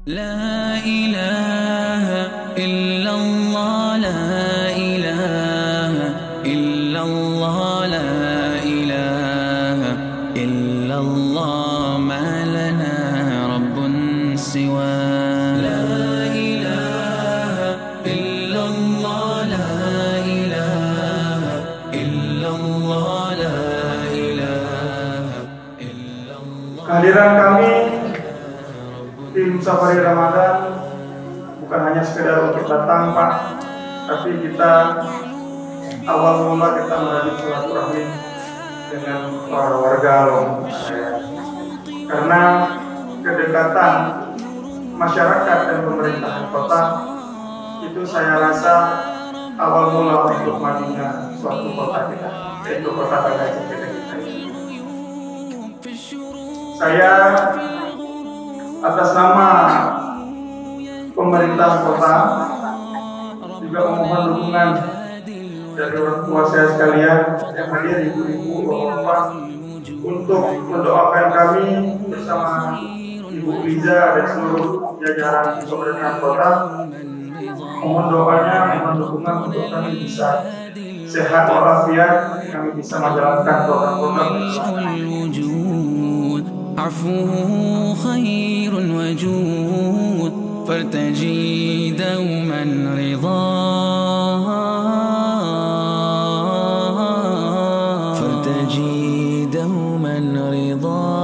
لا إله إلا الله لا إله إلا الله لا إله إلا الله ما لنا رب سوى لا إله إلا الله لا إله إلا الله لا إله إلا الله. Kehadiran kami tim Safari Ramadan bukan hanya sekedar untuk datang, Pak, tapi kita awal mula kita menjalin silaturahmi dengan para warga Lombok Raya. Karena kedekatan masyarakat dan pemerintahan kota itu saya rasa awal mula untuk majunya suatu kota kita, yaitu kota Banda kita. Saya atas nama pemerintah kota juga memohon dukungan dari orang tua saya sekalian yang hadir, ibu-ibu, bapak-bapak, untuk mendoakan kami bersama Ibu Liza dan seluruh jajaran pemerintahan kota. Mohon doanya, mohon dukungan untuk kami bisa sehat walafiat, kami bisa menjalankan program-program. عفوه خير وجود فارتجي دوما رضاه فارتجي دوما رضاه